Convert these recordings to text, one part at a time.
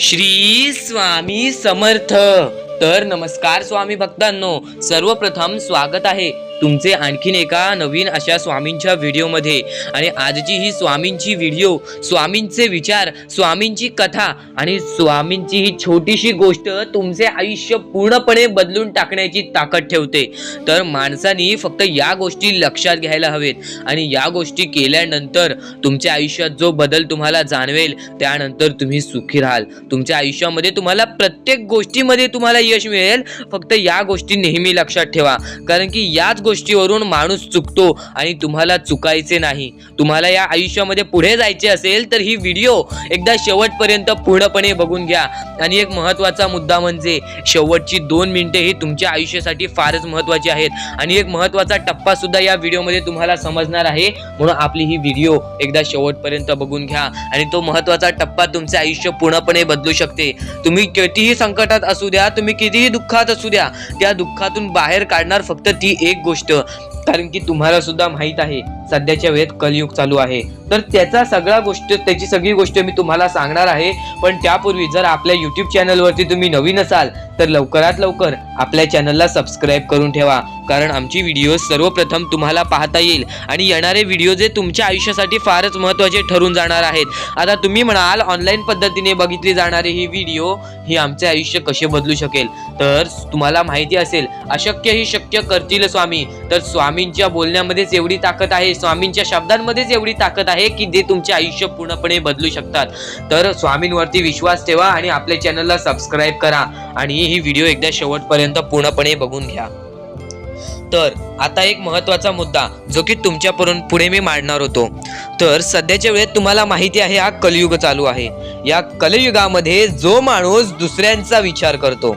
श्री स्वामी समर्थ। तर नमस्कार स्वामी भक्तांनो, सर्वप्रथम स्वागत आहे तुमचे आणखीन एका नवीन अशा स्वामींच्या व्हिडिओमध्ये। आणि आजची ही स्वामींची व्हिडिओ, स्वामींचे विचार, स्वामींची कथा आणि स्वामींची ही छोटीशी गोष्ट तुमचे आयुष्य पूर्णपणे बदलून टाकण्याची ताकद ठेवते। तर माणसांनी फक्त या गोष्टी लक्षात घ्यायला हवेत आणि या गोष्टी केल्यानंतर तुमच्या आयुष्यात जो बदल तुम्हाला जाणवेल, त्यानंतर तुम्ही सुखी राहाल। तुमच्या आयुष्यामध्ये तुम्हाला प्रत्येक गोष्टीमध्ये तुम्हाला यश मिळेल। फक्त या गोष्टी नेहमी लक्षात ठेवा, कारण की याच गोष्टीवरून माणूस चुकतो आणि तुम्हाला चुकायचे नाही। तुम्हाला या आयुष्यामध्ये पुढे जायचे असेल तर ही व्हिडिओ एकदा शेवटपर्यंत पूर्णपणे बघून घ्या। आणि एक महत्त्वाचा मुद्दा म्हणजे शेवटची 2 मिनिटे ही तुमच्या आयुष्यासाठी फारच महत्त्वाची आहेत आणि एक महत्त्वाचा टप्पा सुद्धा या व्हिडिओमध्ये तुम्हाला समजणार आहे। म्हणून आपली ही व्हिडिओ एकदा शेवटपर्यंत बघून घ्या आणि तो महत्त्वाचा टप्पा तुमचे आयुष्य पूर्णपणे बदलू शकते। तुम्ही कितीही संकटात असू द्या, तुम्ही कितीही दुःखात असू द्या, त्या दुःखातून बाहेर काढणार फक्त ती एक गोष्ट। कारण की तुम्हाला सुद्धा माहित आहे सध्याच्या वेळेत कलियुग चालू आहे, तर त्याची सगळी गोष्ट मी तुम्हाला सांगणार आहे। पण त्यापूर्वी जर आपल्या YouTube चॅनलवरती तुम्ही नवीन असाल तर लवकरात लवकर आपल्या चॅनलला सबस्क्राईब करून ठेवा, कारण आमची व्हिडिओ सर्वप्रथम तुम्हाला पाहता येईल आणि येणारे व्हिडिओ जे तुमच्या आयुष्यासाठी फारच महत्त्वाचे ठरून जाणार आहेत। आता तुम्ही म्हणाल ऑनलाईन पद्धतीने बघितली जाणारी ही व्हिडिओ ही आमचे आयुष्य कसे बदलू शकेल, तर तुम्हाला माहिती असेल अशक्य ही शक्य करतील स्वामी। तर स्वामींच्या बोलण्यामध्येच एवढी ताकद आहे, स्वामींच्या शब्दांमध्येच एवढी ताकद आहे की जे तुमचे आयुष्य पूर्णपणे बदलू शकतात। तर स्वामींवरती विश्वास ठेवा आणि आपल्या चॅनलला सबस्क्राईब करा आणि ही व्हिडिओ एकदा शेवटपर्यंत पूर्णपणे बघून घ्या। तर आता एक महत्त्वाचा मुद्दा जो की तुमच्या पुढे मी मांडणार होतो। तर सध्याच्या वेळेत तुम्हाला माहिती आहे हा कलियुग चालू आहे। या कलियुगामध्ये जो माणूस दुसऱ्यांचा विचार करतो,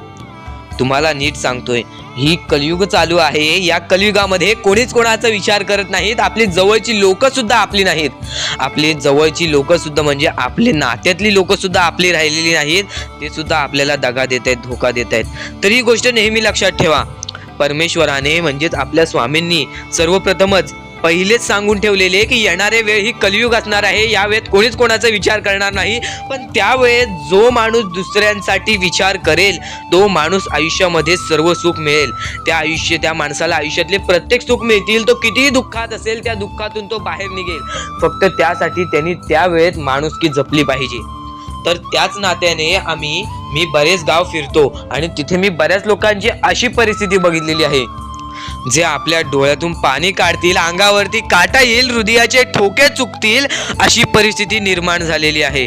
तुम्हाला नीट सांगतोय ही कलियुग चालू आहे, या कलियुगामध्ये कोणीच कोणाचा विचार करत नाहीत। आपली जवळची लोक सुद्धा आपली नाहीत, आपली जवळची लोक सुद्धा म्हणजे आपले नात्यातली लोक सुद्धा आपली राहिलेली नाहीत, ते सुद्धा आपल्याला दगा देत आहेत, धोका देत आहेत। तर ही गोष्ट नेहमी लक्षात ठेवा। परमेश्वराने म्हणजेच आपल्या स्वामींनी सर्वप्रथमच पहिलेच सांगून ठेवलेले की येणारे वेळ ही कलियुग असणार आहे, या वेळेत कोणीच कोणाचा विचार करणार नाही। पण त्यावेळेस जो माणूस दुसऱ्यांसाठी विचार करेल तो माणूस आयुष्यामध्ये सर्व सुख मिळेल। त्या माणसाला आयुष्यातले प्रत्येक सुख मिळतील। तो कितीही दुःखात असेल त्या दुःखातून तो बाहेर निघेल। फक्त त्यासाठी त्यांनी त्यावेळेत माणुसकी जपली पाहिजे। तर त्याच नात्याने मी बरेच गाव फिरतो आणि तिथे मी बऱ्याच लोकांची अशी परिस्थिती बघितलेली आहे जे आपल्या डोळ्यातून पाणी काढतील, अंगावरती काटा येईल, हृदयाचे ठोके चुकतील, अशी परिस्थिती निर्माण झालेली आहे।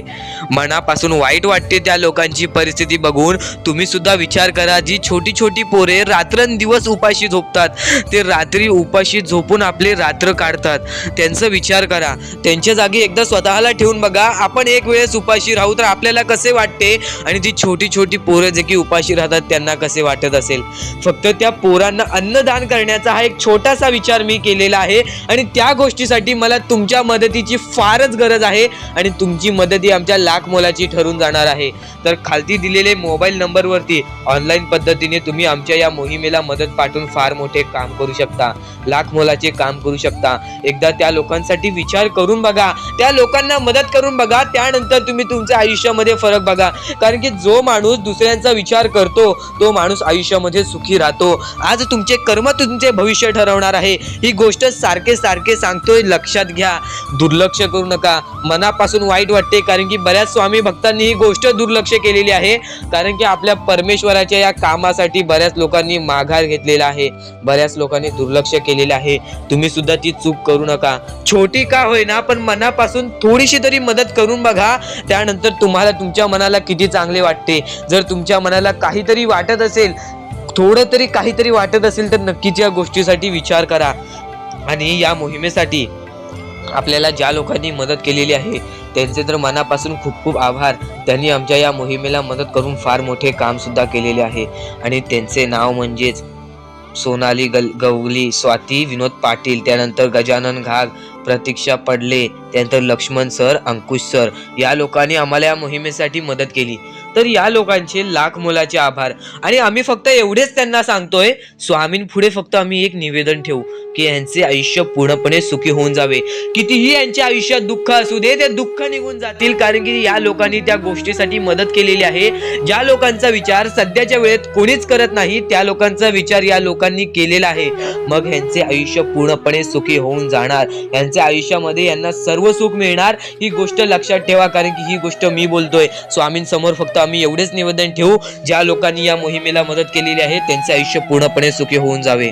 मनापासून वाईट वाटते त्या लोकांची परिस्थिती बघून। तुम्ही सुद्धा विचार करा, जी छोटी छोटी पोरे रात्रंदिवस उपाशी झोपतात, ते रात्री उपाशी झोपून आपले रात्र काढतात, त्यांचा विचार करा। त्यांच्या जागी एकदा स्वतःला ठेवून बघा, आपण एक वेळेस उपाशी राहू तर आपल्याला कसे वाटते आणि जी छोटी छोटी पोरं जे की उपाशी राहतात त्यांना कसे वाटत असेल। फक्त त्या पोरांना अन्नदान करण्याचा हा एक छोटासा विचार मी केलेला आहे आणि त्या गोष्टीसाठी मला तुमच्या मदतीची फारच गरज आहे आणि तुमची मदत ही आमच्या लाख मोलाची ठरून जाणार आहे। तर खालती दिलेले मोबाईल नंबरवरती ऑनलाईन पद्धतीने तुम्ही आमच्या या मोहिमेला मदत पाठवून फार मोठे काम करू शकता, लाख मोलाचे काम करू शकता। एकदा त्या लोकांसाठी विचार करून बघा, त्या लोकांना मदत करून बघा, त्यानंतर तुम्ही तुमच्या आयुष्यामध्ये फरक बघा। कारण की जो माणूस दुसऱ्यांचा विचार करतो तो माणूस आयुष्यामध्ये सुखी राहतो। आज तुमचे कर्म तुमचे भविष्य ठरवणार आहे, ही गोष्ट सारखे सांगतोय, लक्षात घ्या। दुर्लक्ष करू नका। मनापासून वाईट वाटते कारण की बऱ्याच स्वामी भक्तांनी ही गोष्ट दुर्लक्ष केलेली आहे, कारण की आपल्या परमेश्वराच्या या कामासाठी बऱ्याच लोकांनी माघार घेतलेला आहे, बऱ्याच लोकांनी दुर्लक्ष केलेलं आहे। तुम्ही सुद्धा ती चूक करू नका। छोटी का होईना पण मनापासून थोडीशी तरी मदत करून बघा, त्यानंतर तुम्हाला तुमच्या मनाला किती चांगले वाटते। जर तुमच्या मनाला काहीतरी वाटत असेल, थोडं तरी काहीतरी वाटत असेल, तर नक्कीच या गोष्टीसाठी विचार करा। आणि या मोहिमेसाठी आपल्याला ज्या लोकांनी मदत केलेली आहे त्यांचे तर मनापासून खूप खूप आभार। त्यांनी आमच्या या मोहिमेला मदत करून फार मोठे काम सुद्धा केलेले आहे आणि त्यांचे नाव म्हणजेच सोनाली गवली, स्वाती विनोद पाटील, त्यानंतर गजानन घाग, प्रतीक्षा पडले, त्यानंतर लक्ष्मण सर, अंकुश सर या लोकांनी आम्हाला या मोहिमेसाठी मदत केली. तर या लोकांचे लाख मोलाचे आभार. आणि आम्ही फक्त एवढेच त्यांना सांगतोय, स्वामींपुढे फक्त आम्ही एक निवेदन ठेवू की यांचे आयुष्य पूर्णपणे सुखी होऊन जावे. कितीही यांच्या आयुष्यात दुःख असू दे, ते दुःख निघून जातील, कारण की या लोकांनी त्या गोष्टीसाठी मदत केलेली आहे. ज्या लोकांचा विचार सध्याच्या वेळेत कोणीच करत नाही, त्या लोकांचा विचार या लोकांनी केलेला आहे. मग यांचे आयुष्य पूर्णपणे सुखी होऊन जाणार. यांच्या आयुष्यामध्ये यांना सर्व सुख मिळणार. ही गोष्ट लक्षात ठेवा, कारण की ही गोष्ट मी बोलतोय. स्वामींसमोर फक्त आम्ही एवढेच निवेदन ठेवू, ज्या लोकांनी या मोहिमेला मदत केलेली आहे त्यांचे आयुष्य पूर्णपणे सुखी होऊन जावे.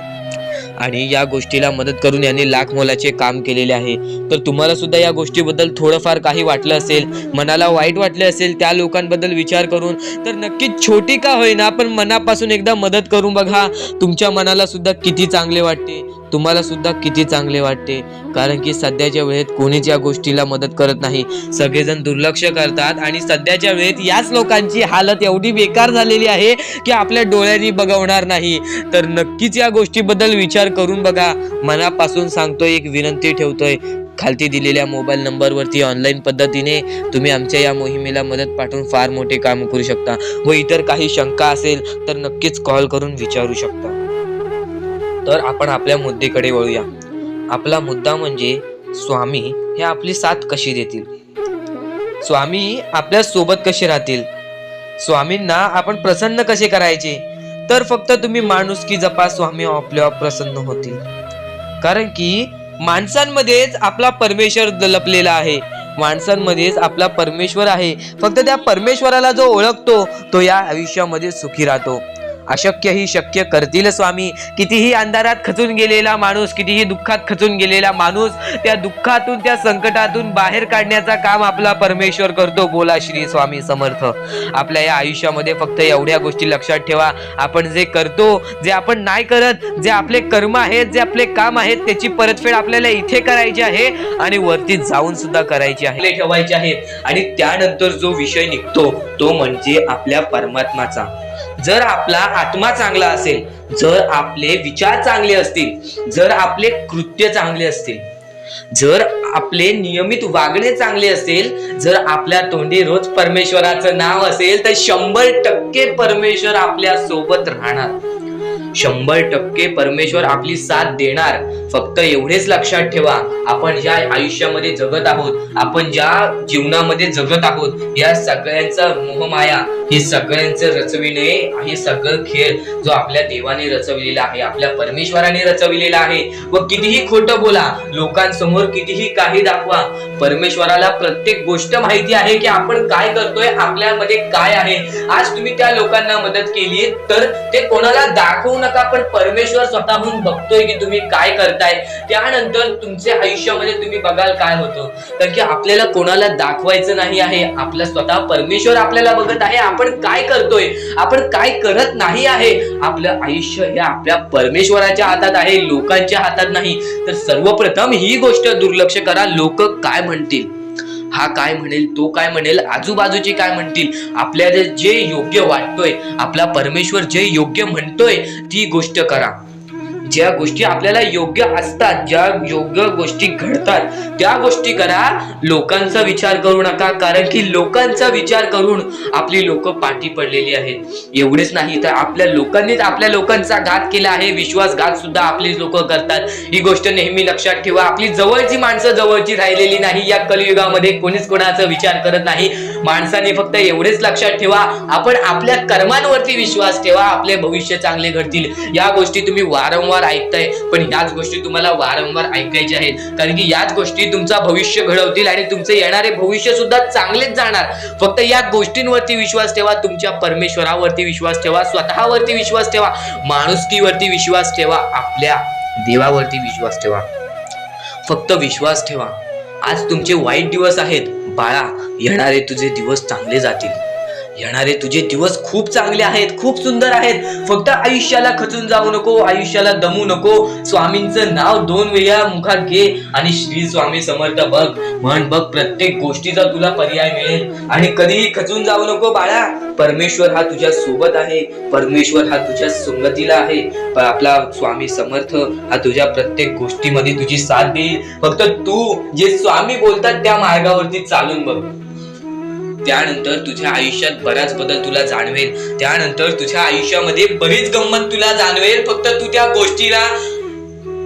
आणि या गोष्टीला मदत करून यांनी लाख मोलाचे काम केलेले आहे. तर तुम्हाला सुद्धा या गोष्टीबद्दल थोडंफार काही वाटलं असेल, मनाला वाईट वाटले असेल त्या लोकांबद्दल विचार करून, तर नक्कीच छोटी का होईना पण मनापासून एकदा मदत करून बघा. तुमच्या मनाला सुद्धा किती चांगले वाटते, तुम्हाला सुद्धा किती चांगले वाटते. कारण की सध्याच्या वेळेत कोणीच या गोष्टीला मदत करत नाही, सगळेजण दुर्लक्ष करतात. आणि सध्याच्या वेळेत याच लोकांची हालत एवढी बेकार झालेली आहे की आपल्या डोळ्यांनी बघवणार नाही. तर नक्कीच या गोष्टीबद्दल विचार करून बघा. मनापासून सांगतोय, एक विनंती ठेवतोय, खालती दिलेल्या मोबाईल नंबरवरती ऑनलाईन पद्धतीने तुम्ही आमच्या या मोहिमेला मदत पाठवून फार मोठे काम करू शकता. व इतर काही शंका असेल तर नक्कीच कॉल करून विचारू शकता. तर आपण आपल्या मुद्द्याकडे वळूया. आपला मुद्दा म्हणजे स्वामी हे आपली साथ कशी देतील, स्वामी आपल्या सोबत कसे राहतील, स्वामींना आपण प्रसन्न कसे करायचे. तर फक्त तुम्ही माणुसकी जपा, स्वामी आपल्यावर प्रसन्न होतील. कारण की माणसांमध्येच आपला परमेश्वर लपलेला आहे, माणसांमध्येच आपला परमेश्वर आहे. फक्त त्या परमेश्वराला जो ओळखतो तो या आयुष्यामध्ये सुखी राहतो. अशक्य ही शक्य करतील स्वामी. कितीही अंधारात खचून गेलेला माणूस, कितीही दुःखात खचून गेलेला माणूस, त्या दुःखातून त्या संकटातून बाहेर काढण्याचा काम आपला परमेश्वर करतो. बोला श्री स्वामी समर्थ. आपल्या या आयुष्यामध्ये फक्त एवढ्या गोष्टी लक्षात ठेवा, आपण जे करतो, जे आपण नाही करत, जे आपले कर्म आहेत, जे आपले काम आहेत, त्याची परतफेड आपल्याला इथे करायची आहे आणि वरती जाऊन सुद्धा करायची आहे, ठेवायचे आहेत. आणि त्यानंतर जो विषय निघतो तो म्हणजे आपल्या परमात्माचा. जर आपला आत्मा चांगला असेल, जर आपले विचार चांगले असतील, जर आपले कृत्य चांगले असतील, जर आपले नियमित वागणे चांगले असेल, जर आपल्या तोंडी रोज परमेश्वराचं नाव असेल, तर 100% परमेश्वर आपल्या सोबत राहणार. 100% परमेश्वर आपली साथ देणार. फक्त एवढेच लक्षात ठेवा, आपण ज्या आयुष्यामध्ये जगत आहोत, आपण ज्या जीवनामध्ये जगत आहोत, या सगळ्यांचा मोहमाया, हे सगळ्यांचं रचविणे, हे सगळं खेळ जो आपल्या देवाने रचविलेला आहे, आपल्या परमेश्वराने रचविलेला आहे. व कितीही खोटं बोला, लोकांसमोर कितीही काही दाखवा, परमेश्वराला प्रत्येक गोष्ट माहिती आहे की आपण काय करतोय, आपल्यामध्ये काय आहे. आज तुम्ही त्या लोकांना मदत केली तर ते कोणाला दाखवू नका, पण परमेश्वर स्वतःहून बघतोय की तुम्ही काय करताय. त्यानंतर तुमच्या आयुष्यामध्ये तुम्ही बघाल काय होतं. कारण की आपल्याला कोणाला दाखवायचं नाही आहे, आपला स्वतः परमेश्वर आपल्याला बघत आहे, आपण काय करतोय, आपण काय करत नाही आहे. आपलं आयुष्य हे आपल्या परमेश्वराच्या हातात आहे, लोकांच्या हातात नाही. तर सर्वप्रथम ही गोष्ट दुर्लक्ष करा. लोक काय म्हणतील, हा काय म्हणेल, तो काय म्हणेल, आजूबाजूचे काय म्हणतील, आपल्याला जे योग्य वाटतोय, आपला परमेश्वर जे योग्य म्हणतोय ती गोष्ट करा. ज्या गोष्टी आपल्याला योग्य असतात, ज्या योग्य गोष्टी घडतात त्या गोष्टी करा. लोकांचा विचार करू नका, कारण की लोकांचा विचार करून आपली लोक पाठी पडलेली आहेत. एवढेच नाही तर आपल्या लोकांनीच आपल्या लोकांचा घात केला आहे, विश्वासघात सुद्धा आपली लोक करतात. ही गोष्ट नेहमी लक्षात ठेवा. आपली जवळची माणसं जवळची राहिलेली नाही. या कलियुगामध्ये कोणीच कोणाचा विचार करत नाही. माणसाने फक्त एवढेच लक्षात ठेवा, आपण आपल्या कर्मांवरती विश्वास ठेवा, आपले भविष्य चांगले घडतील. या गोष्टी तुम्ही वारंवार ऐकताय, पण याच गोष्टी तुम्हाला वारंवार ऐकायच्या आहेत, कारण की याच गोष्टी तुमचा भविष्य घडवतील आणि तुमचे येणारे भविष्य सुद्धा चांगलेच जाणार. फक्त या गोष्टींवरती विश्वास ठेवा, तुमच्या परमेश्वरावरती विश्वास ठेवा, स्वतःवरती विश्वास ठेवा, माणुसकीवरती विश्वास ठेवा, आपल्या देवावरती विश्वास ठेवा. फक्त विश्वास ठेवा. आज तुमचे वाईट दिवस आहेत बाळा, येणारे तुझे दिवस चांगले जातील. येणारे तुझे दिवस खूप चांगले आहेत, खूप सुंदर आहेत. फक्त आयुष्याला खचून जाऊ नको, आयुष्याला दमू नको. स्वामींचं नाव 2 वेळा मुखात घे आणि श्री स्वामी समर्थ बघ, म्हण बघ. प्रत्येक गोष्टीचा तुला पर्याय मिळेल. आणि कधीही खचून जाऊ नको बाळा. परमेश्वर हा तुझ्या सोबत आहे, परमेश्वर हा तुझ्या संगतीला आहे. आपला स्वामी समर्थ हा तुझ्या प्रत्येक गोष्टीमध्ये तुझी साथ देईल. फक्त तू जे स्वामी बोलतात त्या मार्गावरती चालून बघ. त्यानंतर तुझ्या आयुष्यात बराच बदल तुला जाणवेल. त्यानंतर तुझ्या आयुष्यामध्ये बरीच गंमत तुला जाणवेल. फक्त तू त्या गोष्टीला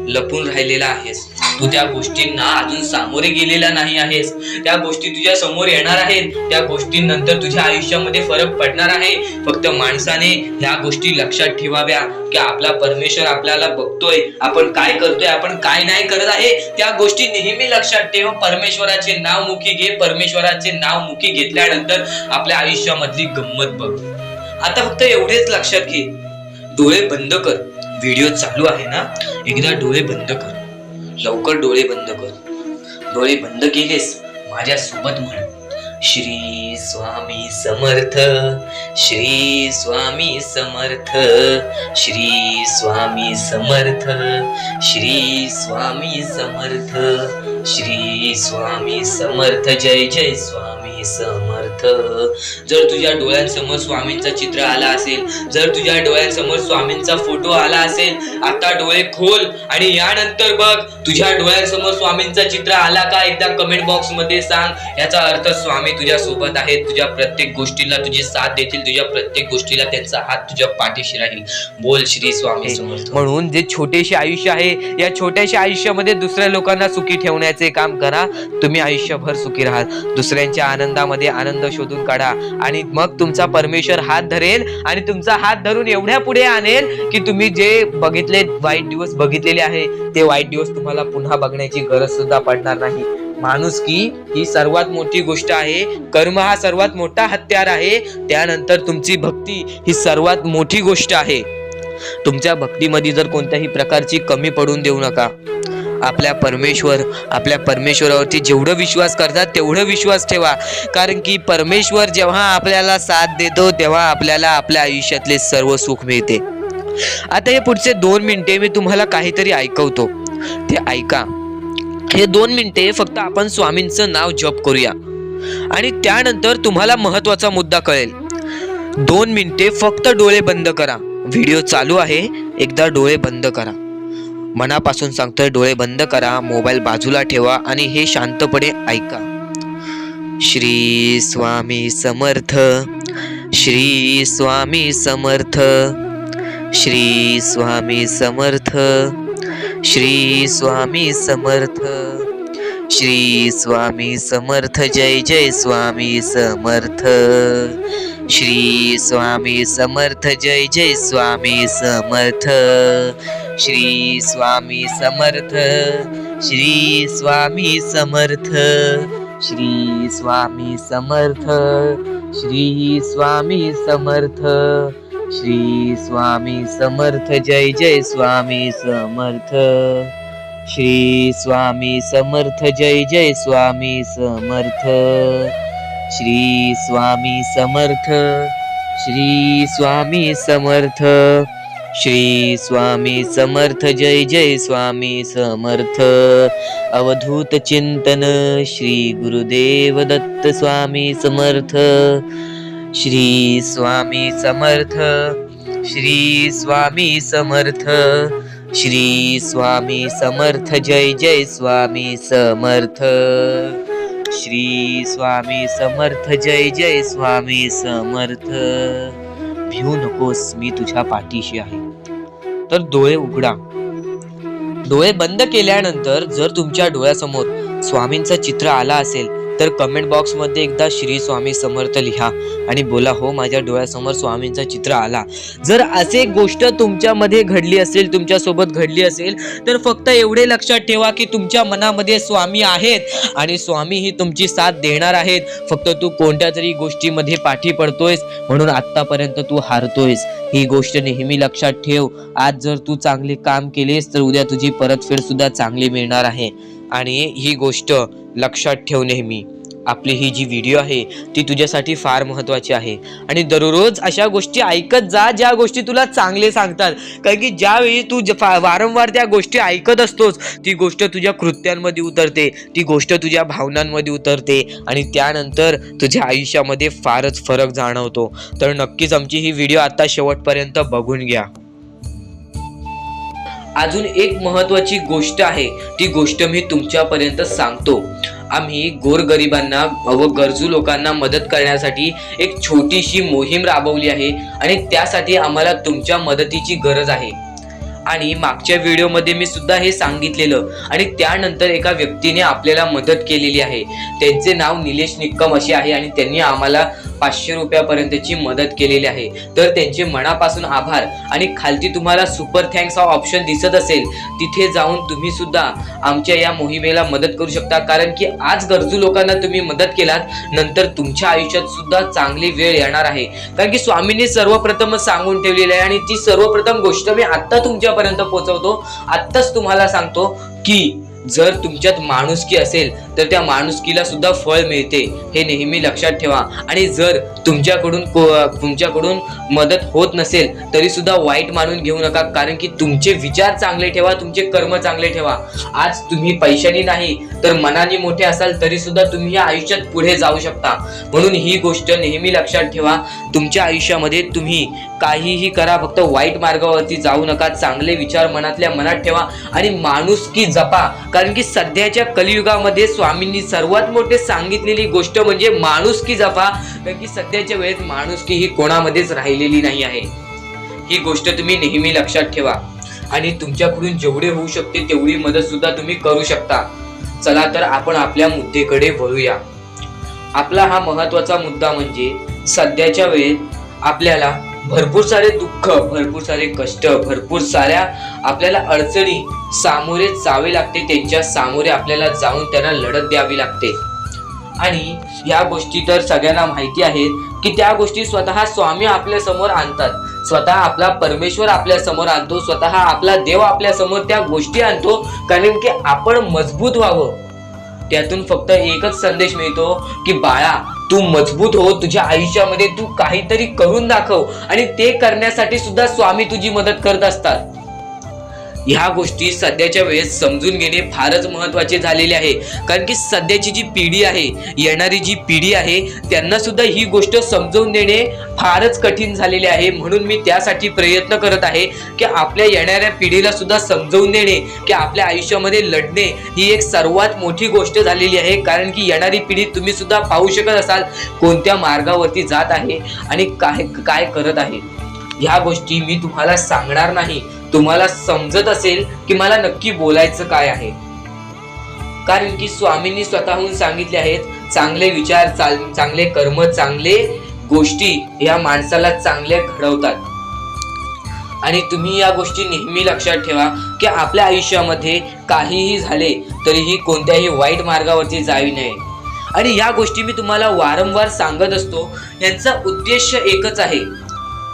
लपून राहिलेला आहेस. तू त्या गोष्टींना अजून सामोरे गेलेला नाही आहेस. त्या गोष्टी तुझ्या समोर येणार आहेत. त्या गोष्टींनंतर तुझ्या आयुष्यामध्ये फरक पडणार आहे. फक्त माणसाने ह्या गोष्टी लक्षात ठेवाव्या की आपला परमेश्वर आपल्याला बघतोय, आपण काय करतोय, आपण काय नाही करत आहे. त्या गोष्टी नेहमी लक्षात ठेव. परमेश्वराचे नाव मुखी घे. परमेश्वराचे नाव मुखी घेतल्यानंतर आपल्या आयुष्यामधली गंमत बघ. आता फक्त एवढेच लक्षात घे, डोळे बंद कर. व्हिडिओ चालू आहे ना, एकदा डोळे बंद कर. लवकर डोळे बंद कर. डोळे बंद केलेस, माझ्या सोबत म्हण, श्री स्वामी समर्थ, श्री स्वामी समर्थ, श्री स्वामी समर्थ, श्री स्वामी समर्थ, श्री स्वामी समर्थ. जय जय स्वामी समर्थ. जर तुझ्या डोळ्यांसमोर स्वामींचं चित्र आला असेल, जर तुझ्या डोळ्यांसमोर स्वामींचा फोटो आला असेल, आता डोळे खोल आणि यानंतर बघ तुझ्या डोळ्यांसमोर स्वामींचं चित्र आला का, एकदा कमेंट बॉक्स मध्ये सांग. याचा अर्थ स्वामी तुझ्या सोबत आहेत. तुझ्या प्रत्येक गोष्टीला तुझी साथ देतील. तुझ्या प्रत्येक गोष्टीला त्यांचा हात तुझ्या पाठीशी राहील. बोल श्री स्वामी समर्थ. म्हणून जे छोटेसे आयुष्य आहे, या छोट्याशा आयुष्यामध्ये दुसऱ्या लोकांना सुखी ठेवण्याचे काम करा. तुम्ही आयुष्यभर सुखी राहाल. दुसऱ्यांच्या आनंदामध्ये आनंद शोधून काढा आणि मग तुमचा परमेश्वर हात धरेल आणि तुमचा हात धरून एवढ्या पुढे आणेल की तुम्ही जे बघितले वाईट दिवस बघितलेले आहे, ते वाईट दिवस तुम्हाला पुन्हा बघण्याची गरज सुद्धा पडणार नाही. माणुसकी ही सर्वात मोठी गोष्ट आहे. कर्म हा सर्वात मोठा हत्यार आहे. त्यानंतर तुमची भक्ती ही सर्वात मोठी गोष्ट आहे. तुमच्या भक्तीमध्ये जर कोणत्याही प्रकारची कमी पडून देऊ नका. आपल्या परमेश्वरावरती जेवढं विश्वास करतात तेवढं विश्वास ठेवा. कारण की परमेश्वर जेव्हा आपल्याला साथ देतो तेव्हा आपल्याला आपल्या आयुष्यातले सर्व सुख मिळते. आता हे पुढचे 2 मिनिटे मी तुम्हाला काहीतरी ऐकवतो, ते ऐका. हे 2 मिनिटे फक्त आपण स्वामींचं नाव जप करूया आणि त्यानंतर तुम्हाला महत्वाचा मुद्दा कळेल. 2 मिनिटे फक्त डोळे बंद करा. व्हिडिओ चालू आहे, एकदा डोळे बंद करा. मनापासून सांगतोय, डोळे बंद करा, मोबाईल बाजूला ठेवा आणि हे शांतपणे ऐका. श्री स्वामी समर्थ, श्री स्वामी समर्थ, श्री स्वामी समर्थ, श्री स्वामी समर्थ, श्री स्वामी समर्थ. जय जय स्वामी समर्थ, श्री स्वामी समर्थ. जय जय स्वामी समर्थ, श्री स्वामी समर्थ, श्री स्वामी समर्थ, श्री स्वामी समर्थ, श्री स्वामी समर्थ, श्री स्वामी समर्थ. जय जय स्वामी समर्थ, श्री स्वामी समर्थ. जय जय स्वामी समर्थ, श्री स्वामी समर्थ, श्री स्वामी समर्थ, श्री स्वामी समर्थ. जय जय स्वामी समर्थ. अवधूत चिंतन श्री गुरुदेव दत्त स्वामी समर्थ. श्री स्वामी समर्थ, श्री स्वामी समर्थ, श्री स्वामी समर्थ. जय जय स्वामी समर्थ, श्री स्वामी समर्थ. जय जय स्वामी समर्थ. भिवू नकोस, मी तुझ्या पाठीशी आहे. तर डोळे उघडा. डोळे बंद केल्यानंतर जर तुमच्या डोळ्यासमोर स्वामींचं चित्र आला असेल तर कमेंट बॉक्स मध्ये एकदा श्री स्वामी समर्थ लिहा आणि बोला, हो माझ्या डोळ्यासमोर स्वामींचं चित्र आला. जर असे गोष्ट तुमच्यामध्ये घडली असेल, तुमच्या सोबत घडली असेल, तर फक्त एवढे लक्षात ठेवा की तुमच्या मनामध्ये स्वामी आहेत आणि स्वामी ही तुमची साथ देणार आहेत. फक्त तू कोणत्या तरी गोष्टीमध्ये पाठी पडतोयस म्हणून आतापर्यंत तू हारतोयस. ही गोष्ट नेहमी लक्षात ठेव. आज जर तू चांगले काम केलेस तर उद्या तुझी परतफेड सुद्धा चांगली मिळणार आहे. आणि ही गोष्ट लक्षात ठेव नेहमी. आपली ही जी व्हिडिओ आहे ती तुझ्यासाठी फार महत्त्वाची आहे आणि दररोज अशा गोष्टी ऐकत जा ज्या गोष्टी तुला चांगले सांगतात. कारण की ज्यावेळी तू वारंवार त्या गोष्टी ऐकत असतोस ती गोष्ट तुझ्या कृत्यांमध्ये उतरते, ती गोष्ट तुझ्या भावनांमध्ये उतरते आणि त्यानंतर तुझ्या आयुष्यामध्ये फारच फरक जाणवतो. तर नक्कीच आमची ही व्हिडिओ आता शेवटपर्यंत बघून घ्या. अजून एक महत्त्वाची गोष्ट आहे, ती गोष्ट मी तुमच्यापर्यंत सांगतो. आम्ही गोरगरिबांना व गरजू लोकांना मदत करण्यासाठी एक छोटीशी मोहीम राबवली आहे आणि त्यासाठी आम्हाला तुमच्या मदतीची गरज आहे. आणि मागच्या व्हिडिओमध्ये मी सुद्धा हे सांगितलेलं आणि त्यानंतर एका व्यक्तीने आपल्याला मदत केलेली आहे. त्यांचे नाव निलेश निक्कम असे आहे आणि त्यांनी आम्हाला 500 रुपयापर्यंतची मदत केलेली आहे. तर त्यांचे मनापासून आभार. आणि खालती तुम्हाला सुपर थँक्स हा ऑप्शन दिसत असेल, तिथे जाऊन तुम्ही सुद्धा आमच्या या मोहिमेला मदत करू शकता. कारण की आज गरजू लोकांना तुम्ही मदत केलात, नंतर तुमच्या आयुष्यात सुद्धा चांगली वेळ येणार आहे. कारण की स्वामींनी सर्वप्रथम सांगून ठेवलेली आहे आणि ती सर्वप्रथम गोष्ट मी आत्ता तुमच्यापर्यंत पोहोचवतो. आत्ताच तुम्हाला सांगतो की जर तुमच्यात माणुसकी असेल तर त्या माणुसकीला सुद्धा फळ मिळते, हे नेहमी लक्षात ठेवा. आणि जर तुमच्याकडून मदत होत नसेल तरी सुद्धा वाईट मानून घेऊ नका. कारण की तुमचे विचार चांगले ठेवा, तुमचे कर्म चांगले ठेवा. आज तुम्ही पैशाने नाही तर मनाने मोठे असाल तरी सुद्धा तुम्ही या आयुष्यात पुढे जाऊ शकता. म्हणून ही गोष्ट नेहमी लक्षात ठेवा. तुमच्या आयुष्यामध्ये तुम्ही काहीही करा, फक्त वाईट मार्गावरती जाऊ नका. चांगले विचार मनातल्या मनात ठेवा आणि माणुसकी जपा. कारण की सध्याच्या कलियुगामध्ये स्वामींनी सर्वात मोठे सांगितलेली गोष्ट म्हणजे माणुसकी जपा. कारण की सध्याच्या वेळेत माणुसकी ही कोणामध्येच राहिलेली नाही आहे. ही गोष्ट तुम्ही नेहमी लक्षात ठेवा आणि तुमच्याकडून जेवढे होऊ शकते तेवढी मदत सुद्धा तुम्ही करू शकता. चला तर आपण आपल्या मुद्द्याकडे वळूया. आपला हा महत्वाचा मुद्दा म्हणजे सध्याच्या वेळेत आपल्याला भरपूर सारे दुःख, भरपूर सारे कष्ट, भरपूर साऱ्या आपल्याला अडचणी सामोरे जावे लागते. त्यांच्या सामोरे आपल्याला जाऊन त्यांना लढत द्यावी लागते. आणि या गोष्टी तर सगळ्यांना माहिती आहेत की त्या गोष्टी स्वतः स्वामी आपल्या समोर आणतात, स्वतः आपला परमेश्वर आपल्या समोर आणतो, स्वतः आपला देव आपल्या समोर त्या गोष्टी आणतो. कारण की आपण मजबूत व्हावं. त्यातून फक्त एकच संदेश मिळतो की बाळा, तू मजबूत हो, तुझ्या आयुष्यामध्ये तू काहीतरी करून दाखव. आणि ते करण्यासाठी सुद्धा स्वामी तुझी मदत करत असतात. ह्या गोष्टी सध्याच्या वेळेस समजून घेणे फारच महत्त्वाचे झालेले आहे. कारण की सध्याची जी पिढी आहे, येणारी जी पिढी आहे, त्यांना सुद्धा ही गोष्ट समजून देणे फारच कठीण झालेले आहे. म्हणून मी त्यासाठी प्रयत्न करत आहे की आपल्या येणाऱ्या पिढीला सुद्धा समजवून देणे की आपल्या आयुष्यामध्ये लढणे ही एक सर्वात मोठी गोष्ट झालेली आहे. कारण की येणारी पिढी तुम्ही सुद्धा पाहू शकत असाल कोणत्या मार्गावरती जात आहे आणि काय काय करत आहे. ह्या गोष्टी मी तुम्हाला सांगणार नाही. तुम्हाला समजत असेल की मला नक्की बोलायचं काय आहे. कारण की स्वामींनी स्वतःहून सांगितले आहेत, चांगले विचार, चांगले कर्म, चांगले गोष्टी या माणसाला चांगले घडवतात. आणि तुम्ही या गोष्टी नेहमी लक्षात ठेवा की आपल्या आयुष्यामध्ये काहीही झाले तरीही कोणत्याही वाईट मार्गावरती जाऊ नये. आणि या गोष्टी मी तुम्हाला वारंवार सांगत असतो. यांचा उद्देश एकच आहे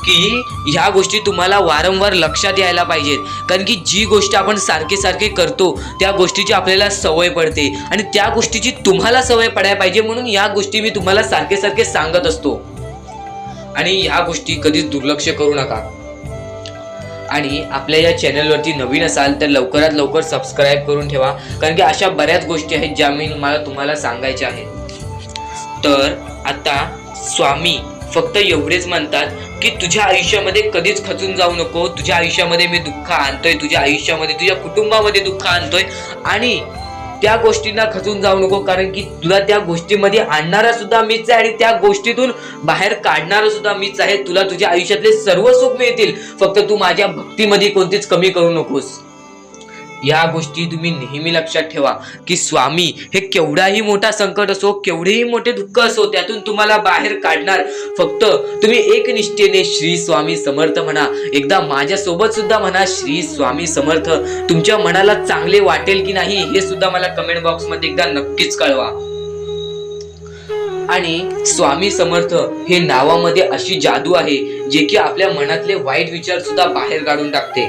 की ह्या गोष्टी तुम्हाला वारंवार लक्षात यायला पाहिजेत. कारण की जी गोष्ट आपण सारखे सारखे करतो त्या गोष्टीची आपल्याला सवय पडते आणि त्या गोष्टीची तुम्हाला सवय पडायला पाहिजे. म्हणून या गोष्टी मी तुम्हाला सारखे सारखे सांगत असतो. आणि ह्या गोष्टी कधीच दुर्लक्ष करू नका. आणि आपल्या या चॅनलवरती नवीन असाल तर लवकरात लवकर सबस्क्राईब करून ठेवा. कारण की अशा बऱ्याच गोष्टी आहेत ज्या मी तुम्हाला सांगायच्या आहेत. तर आता स्वामी फक्त एवढेच म्हणतात की तुझ्या आयुष्यामध्ये कधीच खचून जाऊ नको. तुझ्या आयुष्यामध्ये मी दुःख आणतोय, तुझ्या आयुष्यामध्ये, तुझ्या कुटुंबामध्ये दुःख आणतोय आणि त्या गोष्टींना खचून जाऊ नको. कारण की तुला त्या गोष्टीमध्ये आणणारा सुद्धा मीच आहे आणि त्या गोष्टीतून बाहेर काढणारा सुद्धा मीच आहे. तुला तुझ्या आयुष्यातले सर्व सुख मिळतील, फक्त तू माझ्या भक्तीमध्ये कोणतीच कमी करू नकोस. या गोष्टी तुम्ही नेहमी लक्षात ठेवा की स्वामी हे केवढाही मोठा संकट असो, केवढेही मोठे दुःख असो, त्यातून तुम्हाला बाहेर काढणार. फक्त तुम्ही एक निष्ठेने श्री स्वामी समर्थ म्हणा. एकदा माझ्या सोबत सुद्धा म्हणा श्री स्वामी समर्थ. तुमच्या मनाला चांगले वाटेल की नाही हे सुद्धा मला कमेंट बॉक्स मध्ये एकदा नक्कीच कळवा. आणि स्वामी समर्थ हे नावामध्ये अशी जादू आहे जे की आपल्या मनातले वाईट विचार सुद्धा बाहेर काढून टाकते.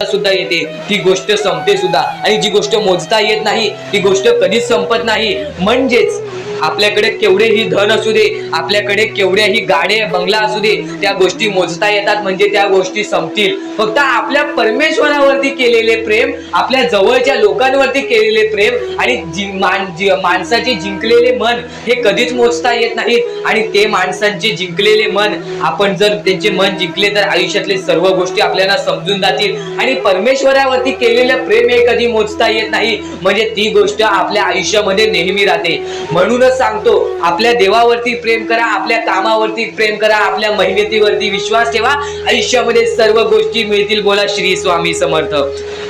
सुद्धा येते, ती गोष्ट संपते सुद्धा, आणि जी गोष्ट मोजता येत नाही ती गोष्ट कधीच संपत नाही. म्हणजेच आपल्याकडे केवढेही धन असू दे, आपल्याकडे केवढ्याही गाडे बंगला असू दे, त्या गोष्टी मोजता येतात म्हणजे त्या गोष्टी संपतील. फक्त आपल्या परमेश्वरावरती केलेले प्रेम, आपल्या जवळच्या लोकांवरती केलेले प्रेम आणि माणसाचे जिंकलेले मन हे कधीच मोजता येत नाहीत. आणि ते माणसांचे जिंकलेले मन, आपण जर त्यांचे मन जिंकले तर आयुष्यातले सर्व गोष्टी आपल्याला समजून जातील. आणि परमेश्वरावरती केलेलं प्रेम हे कधी मोजता येत नाही म्हणजे ती गोष्ट आपल्या आयुष्यामध्ये नेहमी राहते. म्हणून सांगतो, आपल्या देवावरती प्रेम करा, आपल्या कामावरती प्रेम करा, आपल्या मेहनतीवरती विश्वास ठेवा, आयुष्यामध्ये सर्व गोष्टी मिळतील. बोला श्री स्वामी समर्थ.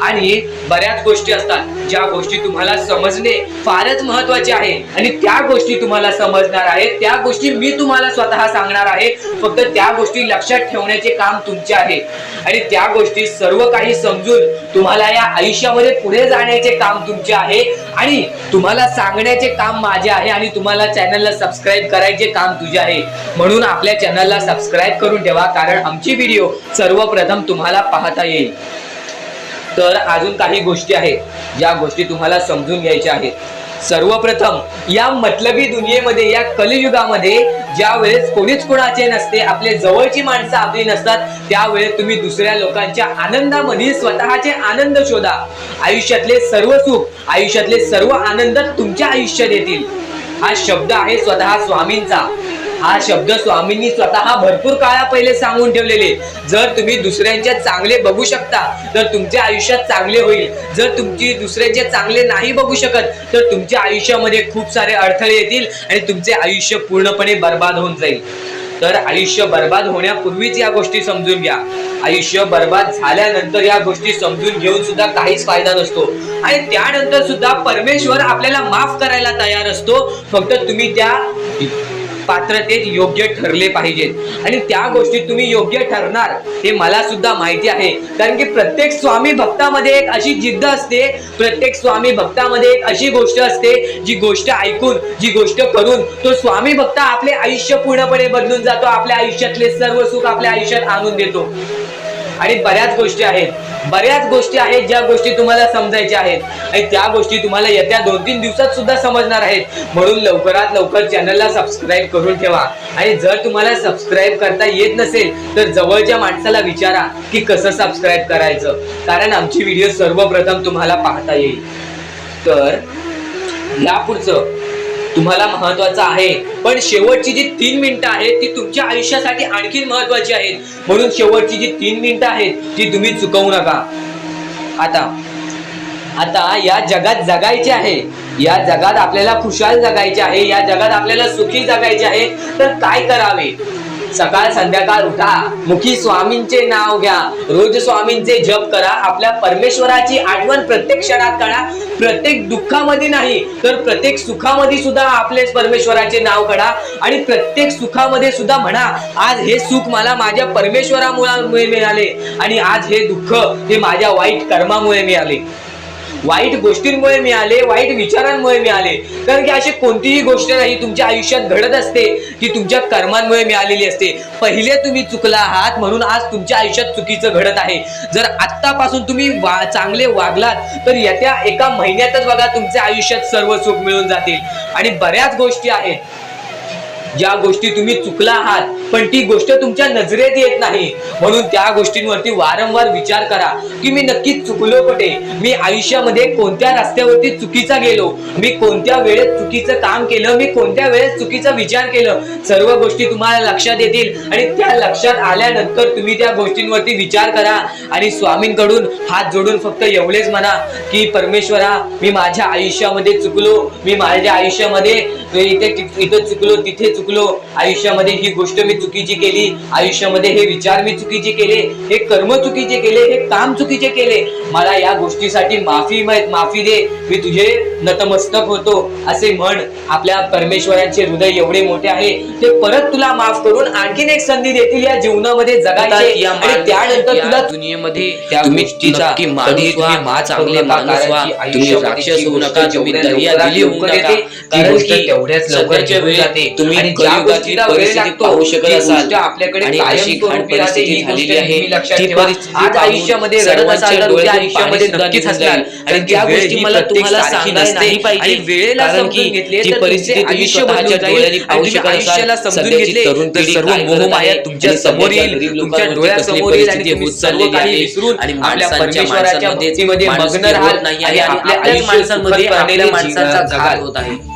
आणि बऱ्याच गोष्टी असतात ज्या गोष्टी तुम्हाला समजणे फारच महत्वाचे आहे, आणि त्या गोष्टी तुम्हाला समजणार आहेत, त्या गोष्टी मी तुम्हाला स्वतः सांगणार आहे. फक्त त्या गोष्टी लक्षात ठेवण्याचे काम तुमचे आहे, आणि त्या गोष्टी सर्व काही समजून तुम्हाला या आयुष्यामध्ये पुढे जाण्याचे काम तुमचे आहे, आणि तुम्हाला सांगण्याचे काम माझे आहे, आणि तुम्हाला चॅनलला सबस्क्राईब करायचे काम तुझे आहे. म्हणून आपल्या चॅनलला सबस्क्राईब करून ठेवा, कारण आमची व्हिडिओ सर्वप्रथम तुम्हाला पाहता येईल. तर अजून काही गोष्टी आहेत ज्या गोष्टी तुम्हाला समजून घ्यायच्या आहेत. सर्वप्रथम, या मतलबी दुनियेमध्ये, या कलियुगामध्ये ज्या वेळेस कोणीच कोणाचे नसते, आपले जवळची माणसं आपली नसतात, त्यावेळेस तुम्ही दुसऱ्या लोकांच्या आनंदामध्ये स्वतःचे आनंद शोधा. आयुष्यातले सर्व सुख, आयुष्यातले सर्व आनंद तुमच्या आयुष्यात येतील. हा शब्द आहे स्वतः स्वामींचा. हा शब्द स्वामींनी स्वतः भरपूर काळा पहिले सांगून ठेवलेले. जर तुम्ही दुसऱ्यांच्या चांगले बघू शकता तर तुमच्या आयुष्यात चांगले होईल. जर तुमची दुसऱ्यांचे चांगले नाही बघू शकत तर तुमच्या आयुष्यामध्ये खूप सारे अडथळे येतील आणि तुमचे आयुष्य पूर्णपणे बर्बाद होऊन जाईल. तर आयुष्य बर्बाद होण्यापूर्वीच या गोष्टी समजून घ्या. आयुष्य बर्बाद झाल्यानंतर या गोष्टी समजून घेऊन सुद्धा काहीच फायदा नसतो, आणि त्यानंतर सुद्धा परमेश्वर आपल्याला माफ करायला तयार असतो. फक्त तुम्ही त्या पात्रतेत योग्य ठरले पाहिजेत, आणि त्या गोष्टीत तुम्ही योग्य ठरणार हे मला सुद्धा माहिती आहे. कारण की प्रत्येक स्वामी भक्तामध्ये एक अशी जिद्द असते, प्रत्येक स्वामी भक्तामध्ये एक अशी गोष्ट असते, जी गोष्ट ऐकून, जी गोष्ट करून तो स्वामी भक्त आपले आयुष्य पूर्णपणे बदलून जातो, आपल्या आयुष्यातले सर्व सुख आपल्या आयुष्यात आणून देतो. आणि बऱ्याच गोष्टी आहेत ज्या गोष्टी तुम्हाला समजायच्या आहेत, आणि त्या गोष्टी तुम्हाला येत्या 2-3 दिवसात सुद्धा समजणार आहेत. म्हणून लवकरात लवकर चॅनलला सबस्क्राईब करून ठेवा. आणि जर तुम्हाला सबस्क्राईब करता येत नसेल तर जवळच्या माणसाला विचारा की कसं सबस्क्राईब करायचं, कारण आमची व्हिडिओ सर्वप्रथम तुम्हाला पाहता येईल. तर यापुढचं तुम्हाला महत्वाचं आहे, पण शेवटची जी 3 मिनिटं आहेत ती तुमच्या आयुष्यासाठी आणखी महत्वाची आहेत. म्हणून शेवटची जी 3 मिनिटं आहेत ती तुम्ही चुकवू नका. आता या जगात जगायचे आहे, या जगात आपल्याला खुशाल जगायचे आहे, या जगात आपल्याला सुखी जगायचे आहे. तर काय करावे? सकाळ संध्याकाळ उठा, मुखी स्वामींचे नाव घ्या, रोज स्वामींचे जप करा, आपल्या परमेश्वराची आठवण प्रत्येक क्षणात करा. प्रत्येक दुःखामध्ये नाही तर प्रत्येक सुखामध्ये सुद्धा आपले परमेश्वराचे नाव काढा, आणि प्रत्येक सुखामध्ये सुद्धा म्हणा, आज हे सुख मला माझ्या परमेश्वरामुळे मिळाले, आणि आज हे दुःख हे माझ्या वाईट कर्मामुळे मिळाले, वाईट गोष्टींमुळे मिळाले, वाईट विचारांमुळे मिळाले. कारण की अशी कोणतीही गोष्ट नाही तुमच्या आयुष्यात घडत असते की तुमच्या कर्मांमुळे मिळालेली असते. पहिले तुम्ही चुकला आहात म्हणून आज तुमच्या आयुष्यात चुकीचं घडत आहे. जर आत्तापासून तुम्ही चांगले वागलात तर येत्या 1 महिन्यातच बघा तुमच्या आयुष्यात सर्व सुख मिळून जातील. आणि बऱ्याच गोष्टी आहेत ज्या गोष्टी तुम्ही चुकला आहात पण ती गोष्ट तुमच्या नजरेत येत नाही, म्हणून त्या गोष्टींवरती वारंवार विचार करा की मी नक्की चुकलो कुठे, मी आयुष्यामध्ये कोणत्या रस्त्यावरती चुकीचा गेलो, मी कोणत्या वेळेत चुकीचं काम केलं, मी कोणत्या वेळेत चुकीचा विचार केलं. सर्व गोष्टी तुम्हाला लक्षात येतील आणि त्या लक्षात आल्यानंतर तुम्ही त्या गोष्टींवरती विचार करा आणि स्वामींकडून हात जोडून फक्त एवढेच म्हणा की परमेश्वरा, मी माझ्या आयुष्यामध्ये चुकलो, मी माझ्या आयुष्यामध्ये इथे चुकलो, तिथे चुकलो, आयुष्यामध्ये ही गोष्ट मी चुकीची केली, आयुष्यामध्ये हे विचार मी चुकीचे केले, हे कर्म चुकीचे केले, हे काम चुकीचे केले, मला या गोष्टीसाठी माफी दे, मी तुझे नतमस्तक होतो असे म्हण. आपल्या परमेश्वराचे हृदय एवढे मोठे आहे, ते परत तुला माफ करून आणखीन एक संधी देतील या जीवनामध्ये जगायची. आणि त्यानंतर तुला दुनियेमध्ये त्या गोष्टीचा कधी तुम्ही चांगले तुम्ही राक्षस होऊ नका, तुम्ही दर्या दिली होऊ नका, कारण की तेवढ्याच लवकर जाते. तुम्ही परिस्थिती पाहू शकत जगत असाल आपल्याकडे आणि अशी घाण परिस्थिती झालेली आहे, ती परिस्थिती आज आयुष्यामध्ये रडत असाल तर उद्या आयुष्यामध्ये नक्कीच असणार. आणि त्या गोष्टी मला तुम्हाला सांगायला नाही पाहिजे, वेळेला कारण समजून की घेतले ती तर परिस्थिती तुमचे तुम्ही आयुष्य स्वतःच्या बदलून डोळ्यांनी जाईल. पाहू आणि शकत तुम्ही आयुष्याला समजून सध्याची घेतले तरुण तर पिढी सर्व काय करत मोहमाया आहे, तुमच्या आणि समोर सध्याच्या येईल, गरीब तुमच्या लोकांवरती डोळ्यासमोर कसली येईल आणि परिस्थिती तुम्ही होत सर्व चाललेली काही आहे. विसरून आणि आपल्या माणसांच्या परमेश्वराच्या माणसांमध्ये भक्तीमध्ये मग्न माणुसकी राहाल होत नाही आणि आहे, आणि आपल्या आपल्याच आयुष्य माणसांमध्ये सुखदपणाने आपल्या माणसांचा जगाल. घात होत आहे.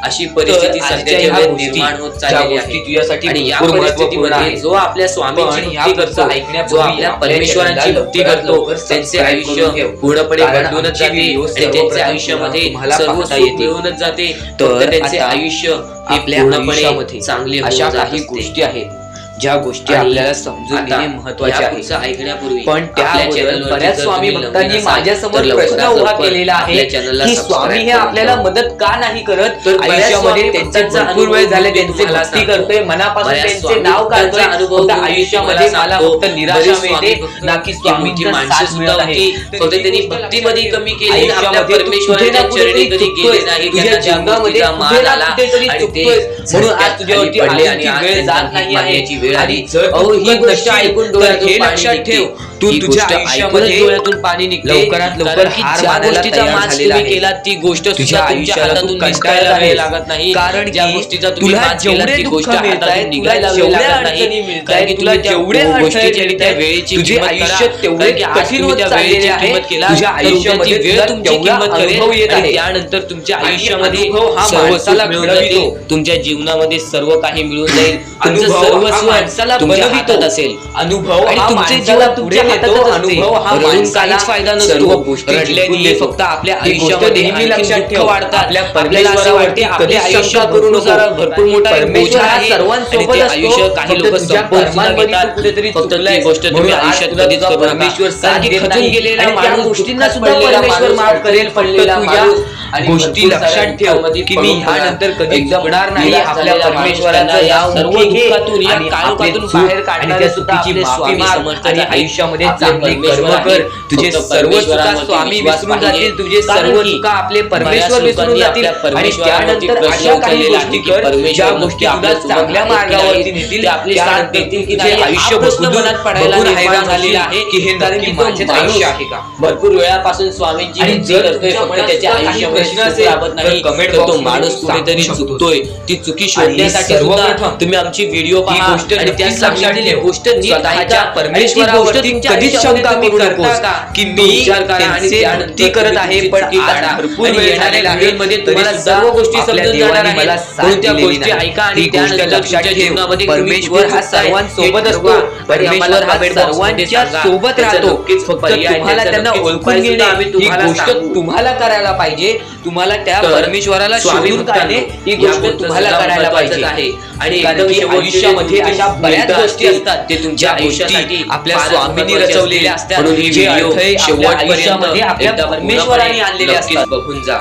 अशी परिस्थिती तर सध्याच्या ह्या वेळेत गोष्टी, निर्माण होत ज्या चाललेली गोष्टी आहे. तुझ्यासाठी आणि या भरपूर परिस्थितीमध्ये महत्त्वपूर्ण आहेत. जो आपल्या स्वामींची पण ह्या भक्ती पुढचं करतो, ऐकण्यापूर्वी जो आपल्या आपल्या परमेश्वरांची चॅनलला भक्ती लवकरात करतो, लवकर त्यांचे सबस्क्राईब आयुष्य करून ठेव. पूर्णपणे कारण बदलूनच आमची जाते व्हिडिओ आणि त्यांच्या सर्वप्रथम आयुष्यामध्ये तुम्हाला सर्व पाहता सुख येतील. मिळूनच जाते. तर फक्त त्यांचे आता आयुष्य हे आपल्या पूर्णपणे आयुष्यामध्ये चांगले होऊन अशा जात काही असते. गोष्टी आहेत ज्या गोष्टी आणि आपल्याला समजून आता घेणे महत्त्वाचे या आहे. पुढचं ऐकण्यापूर्वी पण त्या आपल्या अगोदर चॅनलवरती बऱ्याच जर स्वामी तुम्ही भक्तांनी नवीन असाल माझ्यासमोर तर लवकरात प्रश्न उभा लवकर केलेला आहे आपल्या चॅनलला की सबस्क्राईब स्वामी हे करून आपल्याला ठेवा. मदत का नाही करत. तर तर बऱ्याच आयुष्यामध्ये स्वामी त्यांचे भक्तांचा भरपूर वेळ अनुभव झाले मी त्यांचे तुम्हाला भक्ती सांगतो. करतोय, मनापासून बऱ्याच त्यांचे स्वामी नाव भक्तांचा काढतोय. अनुभव फक्त मी आयुष्यामध्ये तुम्हाला मला सांगतो. फक्त निराशा बरेच स्वामी मिळते भक्त ना की मोठी स्वामींची माणसं साथ सुद्धा मिळत आहे. होती, फक्त त्यांनी भक्तीमध्ये कमी केली, आपल्या आयुष्यामध्ये तू कुठे परमेश्वराच्या ना चरणी कुठेतरी कधी चुकतोय. गेले नाही. तुझ्या त्यांना त्या जीवनामध्ये गोष्टीचा कुठे मान ना आला कुठेतरी आणि ते चुकतोय. म्हणून आज तुझ्यावरती पडले आणि आळूची आज वेळ त्यांना जात नाही आहे. मागण्याची वेळ आली. आणि जर अहो, ही गोष्ट ऐकून डोळ्यातून हे पाणी लक्षात निघते. ठेव, तू ही तुझ्या गोष्ट आयुष्यामध्ये ऐकूनच डोळ्यातून पाणी निघते. लवकरात लवकर कारण की हार ज्या मानायला गोष्टीचा तयार माज झालेला तुम्ही आहे. केला ती गोष्ट तुझ्या सुद्धा तुमच्या आयुष्याला तू हातातून कंटाळला निघायला वेळ आहेस. लागत नाही. कारण ज्या की गोष्टीचा तुम्ही तुला माज केला जेवढे ती दुःख गोष्ट मिळतायत, हातातून तुला निघायला वेळ जेवढ्या लागत नाही. अडचणी मिळतायत, कारण की तुला तुम्ही त्या जेवढे गोष्टीची अडथळे आणि त्या मिळतायत, वेळेची तुझे किंमत आयुष्य करा. तेवढे कारण की आज कठीण तुम्ही होत त्या चाललेले वेळेची आहे. किंमत केला, तुझ्या तर उद्याची आयुष्यामध्ये वेळ तुला तुमची तेवढा किंमत करेल अनुभव येत आणि आहे. त्यानंतर तुमच्या आणि आयुष्यामध्ये अनुभव हा सर्व माणसाला सुख मिळून घडवितो. जाईल. तुमच्या जीवनामध्ये सर्व काही मिळून जाईल. तुमचं अनुभव हा सर्वस्व माणसाला तुमच्या बनवितो. हातात असेल. अनुभव आणि हा तुमचे माणसाला जीवन पुढे तुमच्या नेतो. हातातच असते. अनुभव हा रडून माणसाला काहीच फायदा नसतो. सर्व गोष्टी रडल्याने जिंकून देतो. फक्त आपल्या ही गोष्ट आयुष्यामध्ये नेहमी आणखी लक्षात दुःख ठेव. वाढतात. आपल्या आपल्याला असं वाटते परमेश्वरावरती आपले कधीच आयुष्य शंका करू भरपूर नको. सारा भरपूर मोठा परमेश्वर बोजा हा आहे. सर्वांसोबत आणि ते असतो. आयुष्य काही फक्त लोक तुझ्या संपवून सुद्धा कर्मांमध्ये घेतात. तू कुठेतरी फक्त ती चुकलायस. गोष्ट तुम्ही म्हणून आज आयुष्यात तुला कधीच तुझा करू नका. परमेश्वर साथ कारण की देत खचून नाही. गेलेला आणि त्या माणूस, गोष्टींना दुःखात सुद्धा पडलेला परमेश्वर माणूस, माफ करेल. फक्त पडलेला तू या माणूस आणि गोष्टी भरपूर साऱ्या लक्षात ठेव दुःखामध्ये की मी पडून ह्यानंतर पडा. कधी एकदम चुकणार नाही. निराश आपल्या झालेला माणूस परमेश्वराचं त्यांना या नाव सर्व घे घे दुःखातून या आणि काळोखातून आपले बाहेर चूक काढणाऱ्या आणि त्या सुद्धा चुकीची आपले माफी स्वामी माग समर्थच आणि आहेत. आयुष्यामध्ये आपले चांगले परमेश्वर कर्म कर. आहेत. तुझे फक्त सर्व चुका परमेश्वरावरती स्वामी विश्वास विसरून पाहिजे. जातील. तुझे कारण सर्व की चुका आपले बऱ्याच परमेश्वर विसरून लोकांनी जातील. आपल्या आणि परमेश्वरावरती त्यानंतर प्रश्न अशा काही उचललेला आहे गोष्टी की कर परमेश्वर ज्या नक्की गोष्टी आपल्या तुला सोबत चांगल्या आहेत की मार्गावरती नाही, नेतील. ते आपली साथ त्यानंतर देतील की तुझे नाही, आयुष्य हा प्रश्न बघून मनात पडायला बघून निर्माण हैराण झालेला होशील आहे की हे कारण नक्की की तो माझेच माणूस आयुष्य आहे का. भरपूर वेळापासून स्वामींची आणि भक्ती जर करतोय, तुमच्या फक्त मनात त्याच्या काही आयुष्यामध्ये प्रश्न सुख असेल लाभत तर नाही. comment तर तो box मध्ये माणूस सांगू कुठेतरी शकतोस. चुकतोय. ती चुकी शोधण्यासाठी सुद्धा सर्वप्रथम तुम्ही आमची व्हिडिओ ही पहा गोष्ट आणि त्या नक्कीच लक्षात सांगितलेली ठेव. गोष्ट नीट स्वतःच्या ऐका आणि ती गोष्ट परमेश्वरावरती तुमच्या कधीच आयुष्यामध्ये शंका तुम्ही करू करता नकोस का? की तो मी विचार करा आणि त्यांचे त्यानंतर भक्ती करत तुम्ही आहे, तुमची पण चुकी आज काढा. भरपूर आणि वेळ येणाऱ्या झालेला आहे. व्हिडिओमध्ये तुम्हाला तरी सर्व सुद्धा गोष्टी आपल्या समजून जाणार देवाने आहेत. मला साथ म्हणून त्या दिलेली गोष्टी नाही. ऐका आणि ही गोष्ट त्यानंतर लक्षात तुमच्या ठेव. जीवनामध्ये तुम्ही परमेश्वर कुठे हा चुकताय सर्वांसोबत हे असतो. ठरवा. आणि परमेश्वर आम्हाला हा comment box मध्ये सर्वांच्या सांगा. सोबत त्याचा राहतो. नक्कीच फक्त पर्याय आहे. तुम्हाला त्याचा त्यांना नक्कीच ओळखून उपाय घेणे सुद्धा आम्ही ही तुम्हाला गोष्ट सांगू. तुम्हाला करायला पाहिजे. तुम्हाला त्या तर परमेश्वराला स्वामी शोधून काढणे भक्तांनो, ही या गोष्ट गोष्ट तुम्हाला सुद्धा करायला महत्त्वाचंच पाहिजे. आहे. आणि कारण एकदम की शेवटचे आयुष्यामध्ये जे अशा बऱ्याच मिनिटं गोष्टी असतील, असतात ते तुमच्या ज्या आयुष्यासाठी गोष्टी आपल्या फारच स्वामींनी महत्त्वाचे रचवलेल्या असतील. असतात. म्हणून ही जे व्हिडिओ अडथळे आपल्या शेवटपर्यंत आयुष्यामध्ये आपल्या एकदा परमेश्वराने पूर्णपणे आणलेले नक्कीच असतात. बघून जा.